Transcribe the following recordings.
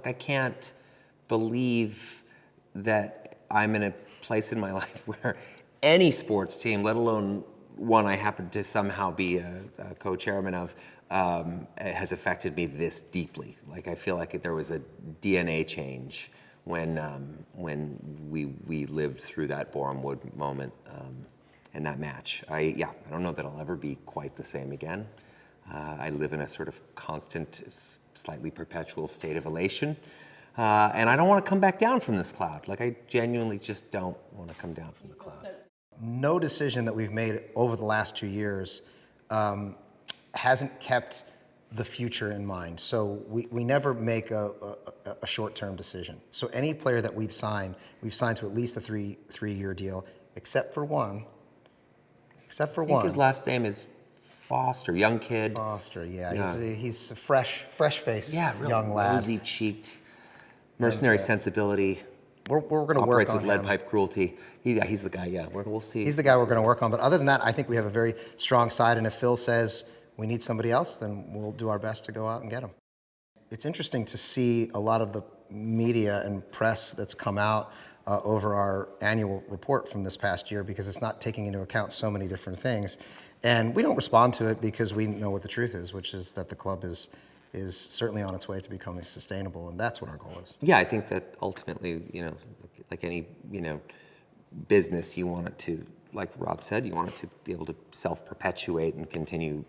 I can't believe that I'm in a place in my life where any sports team, let alone one I happen to somehow be a co-chairman of, has affected me this deeply. Like, I feel like there was a DNA change when we lived through that Boreham Wood moment and that match. I don't know that I'll ever be quite the same again. I live in a sort of constant, slightly perpetual state of elation. And I don't want to come back down from this cloud. Like, I genuinely just don't want to come down from the cloud. No decision that we've made over the last 2 years hasn't kept the future in mind. So we never make a short-term decision. So any player that we've signed to at least a three-year deal, except for one. I think his last name is Foster, young kid. Foster, yeah. He's a fresh face, young lad. Rosy-cheeked, mercenary sensibility. We're going to work on operates with him. lead pipe cruelty. He's the guy. Yeah, we'll see. He's the guy we're going to work on. But other than that, I think we have a very strong side. And if Phil says we need somebody else, then we'll do our best to go out and get him. It's interesting to see a lot of the media and press that's come out over our annual report from this past year, because it's not taking into account so many different things. And we don't respond to it because we know what the truth is, which is that the club is certainly on its way to becoming sustainable, and that's what our goal is. Yeah, I think that ultimately, like any, business, you want it to, like Rob said, you want it to be able to self-perpetuate and continue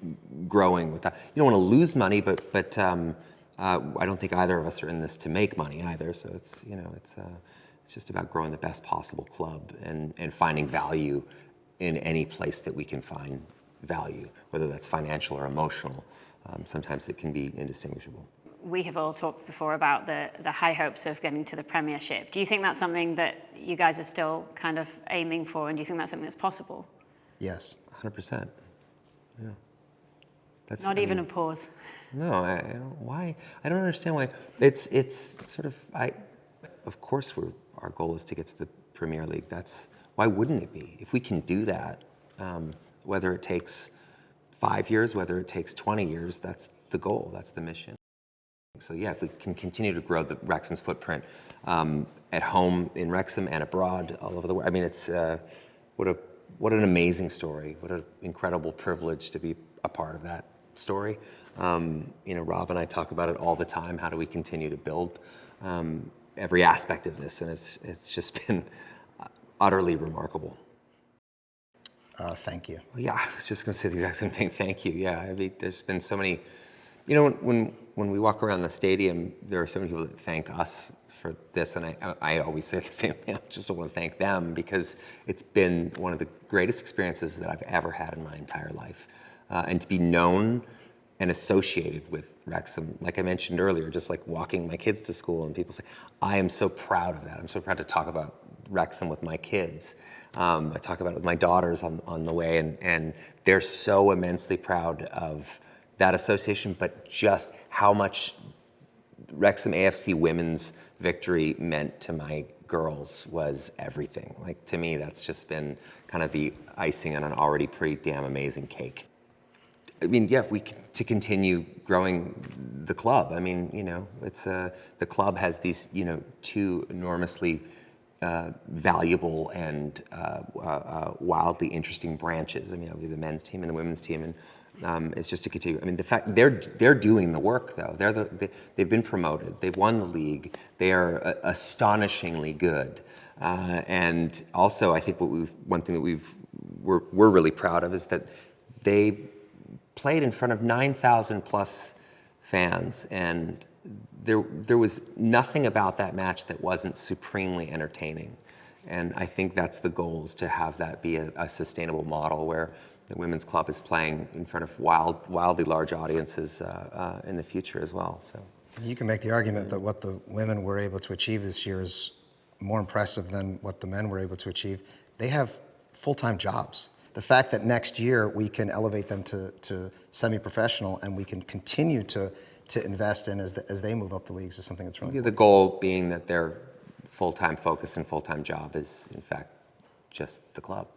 growing with that. You don't want to lose money, but I don't think either of us are in this to make money either. So it's just about growing the best possible club and finding value in any place that we can find value, whether that's financial or emotional. Sometimes it can be indistinguishable. We have all talked before about the high hopes of getting to the Premiership. Do you think that's something that you guys are still kind of aiming for, and do you think that's something that's possible? Yes. 100%. Yeah. Not even a pause. No, I don't. Why? I don't understand why. It's sort of. Of course, our goal is to get to the Premier League. Why wouldn't it be? If we can do that, whether it takes 5 years, whether it takes 20 years, that's the goal. That's the mission. So yeah, if we can continue to grow the Wrexham's footprint at home in Wrexham and abroad all over the world. I mean, it's what an amazing story. What an incredible privilege to be a part of that story. Rob and I talk about it all the time. How do we continue to build every aspect of this? And it's just been utterly remarkable. Thank you. Yeah, I was just going to say the exact same thing. Thank you. Yeah, I mean, there's been so many. When we walk around the stadium, there are so many people that thank us for this, and I always say the same thing. I just want to thank them because it's been one of the greatest experiences that I've ever had in my entire life, and to be known and associated with Wrexham, like I mentioned earlier, just like walking my kids to school, and people say, I am so proud of that. I'm so proud to talk about Wrexham with my kids. I talk about it with my daughters on the way, and they're so immensely proud of that association, but just how much Wrexham AFC women's victory meant to my girls was everything. Like, to me, that's just been kind of the icing on an already pretty damn amazing cake. I mean, yeah, to continue growing the club. I mean, it's the club has these, two enormously valuable and wildly interesting branches. I mean, obviously the men's team and the women's team, and it's just to continue. I mean, the fact they're doing the work though. They've been promoted. They've won the league. They are astonishingly good. And also, I think one thing that we're really proud of is that they played in front of 9,000 plus fans, and there was nothing about that match that wasn't supremely entertaining. And I think that's the goal, is to have that be a sustainable model where the women's club is playing in front of wildly large audiences in the future as well. So you can make the argument that what the women were able to achieve this year is more impressive than what the men were able to achieve. They have full-time jobs. The fact that next year we can elevate them to semi-professional and we can continue to invest in as they move up the leagues is something that's really important. The goal being that their full-time focus and full-time job is, in fact, just the club.